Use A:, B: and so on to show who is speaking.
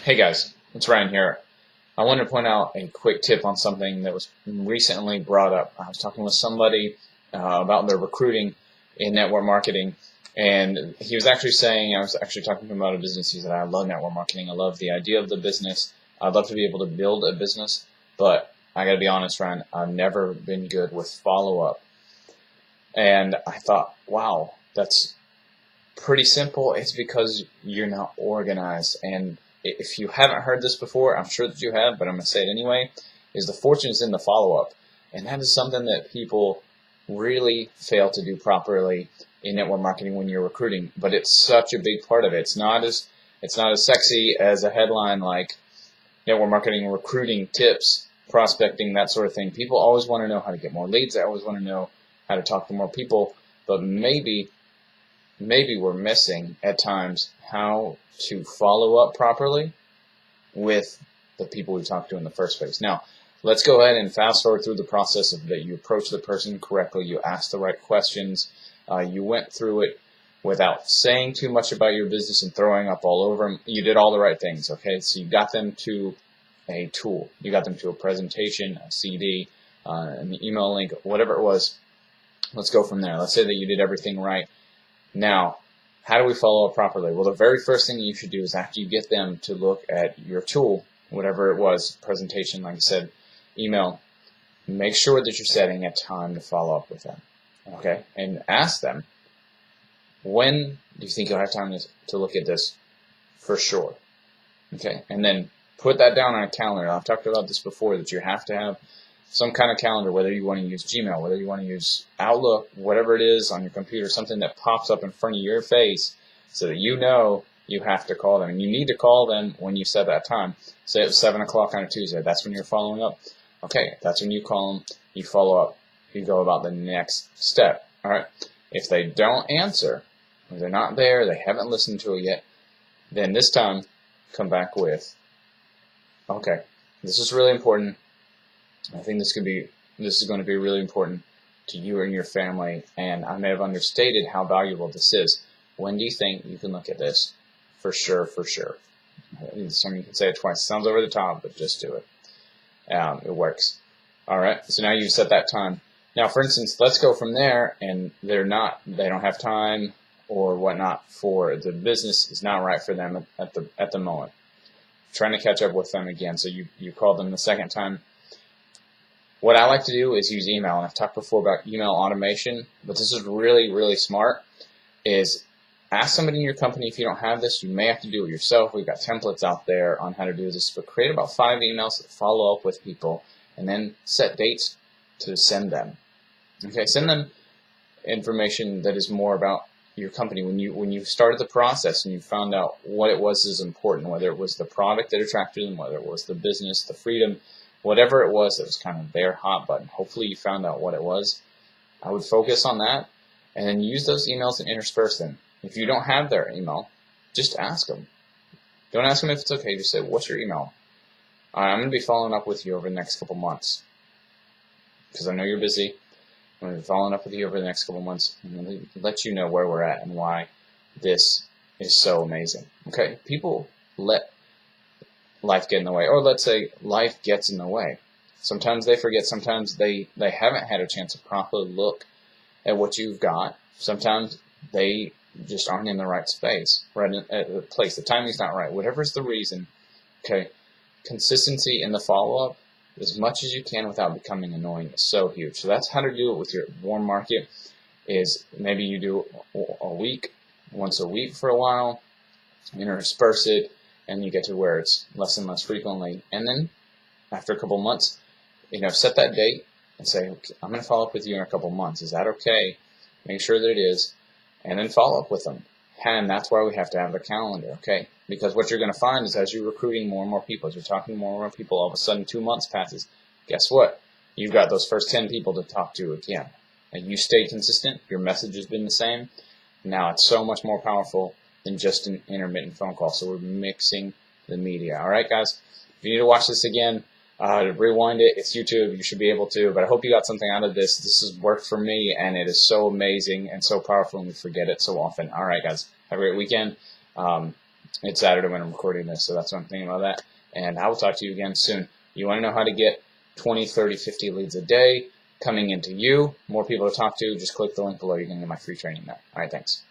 A: Hey guys, it's Ryan here. I wanted to point out a quick tip on something that was recently brought up. I was talking with somebody about their recruiting in network marketing, and he was actually saying, I was actually talking to him about a business. He said, I love network marketing. I love the idea of the business. I'd love to be able to build a business, but I got to be honest, Ryan, I've never been good with follow-up. And I thought, wow, that's pretty simple. It's because you're not organized. And if you haven't heard this before, I'm sure that you have, but I'm going to say it anyway, is the fortune is in the follow-up. And that is something that people really fail to do properly in network marketing when you're recruiting. But it's such a big part of it. It's not as sexy as a headline like network marketing, recruiting tips, prospecting, that sort of thing. People always want to know how to get more leads. They always want to know how to talk to more people. But maybe we're missing at times how to follow up properly with the people we talked to in the first place. Now, let's go ahead and fast forward through the process of that. You approach the person correctly, you ask the right questions, you went through it without saying too much about your business and throwing up all over them. You did all the right things, okay? So you got them to a tool, you got them to a presentation, a CD, an email link, whatever it was. Let's go from there. Let's say that you did everything right. Now, how do we follow up properly? Well, the very first thing you should do is after you get them to look at your tool, whatever it was, presentation, like I said, email, make sure that you're setting a time to follow up with them, okay? And ask them, when do you think you'll have time to look at this for sure, okay? And then put that down on a calendar. I've talked about this before, that you have to have some kind of calendar, whether you want to use Gmail, whether you want to use Outlook, whatever it is on your computer, something that pops up in front of your face so that you know you have to call them. And you need to call them when you set that time. Say it was 7 o'clock on a Tuesday. That's when you're following up. Okay, that's when you call them, you follow up, you go about the next step. All right. If they don't answer, or they're not there, they haven't listened to it yet, then this time come back with, okay, this is really important. I think this is going to be really important to you and your family, and I may have understated how valuable this is. When do you think you can look at this? For sure, for sure. Some of you can say it twice. It sounds over the top, but just do it. It works. All right. So now you've set that time. Now, for instance, let's go from there, and they don't have time or whatnot, for the business is not right for them at the moment. Trying to catch up with them again. So you call them the second time. What I like to do is use email, and I've talked before about email automation, but this is really, really smart, is ask somebody in your company. If you don't have this, you may have to do it yourself. We've got templates out there on how to do this, but create about 5 emails that follow up with people, and then set dates to send them. Okay, send them information that is more about your company. When you started the process and you found out what it was is important, whether it was the product that attracted them, whether it was the business, the freedom, whatever it was that was kind of their hot button. Hopefully you found out what it was. I would focus on that and then use those emails and intersperse them. If you don't have their email, just ask them. Don't ask them if it's okay. Just say, what's your email? I'm going to be following up with you over the next couple months because I know you're busy. I'm going to be following up with you over the next couple months and let you know where we're at and why this is so amazing. Okay? People let life get in the way, or let's say life gets in the way. Sometimes they forget, sometimes they haven't had a chance to properly look at what you've got. Sometimes they just aren't in the right space, right at the place. The timing's not right. Whatever's the reason, okay, consistency in the follow-up as much as you can without becoming annoying is so huge. So that's how to do it with your warm market, is maybe you do once a week for a while, intersperse it, and you get to where it's less and less frequently. And then after a couple months, set that date and say, okay, I'm going to follow up with you in a couple months. Is that okay? Make sure that it is, and then follow up with them. And that's why we have to have the calendar, okay? Because what you're going to find is as you're recruiting more and more people, as you're talking to more and more people, all of a sudden 2 months passes. Guess what? You've got those first 10 people to talk to again. And you stayed consistent. Your message has been the same. Now it's so much more powerful than just an intermittent phone call. So we're mixing the media. All right, guys? If you need to watch this again, rewind it. It's YouTube. You should be able to. But I hope you got something out of this. This has worked for me, and it is so amazing and so powerful, and we forget it so often. All right, guys. Have a great weekend. It's Saturday when I'm recording this, so that's what I'm thinking about that. And I will talk to you again soon. You want to know how to get 20, 30, 50 leads a day coming into you, more people to talk to, just click the link below. You're going to get my free training there. All right, thanks.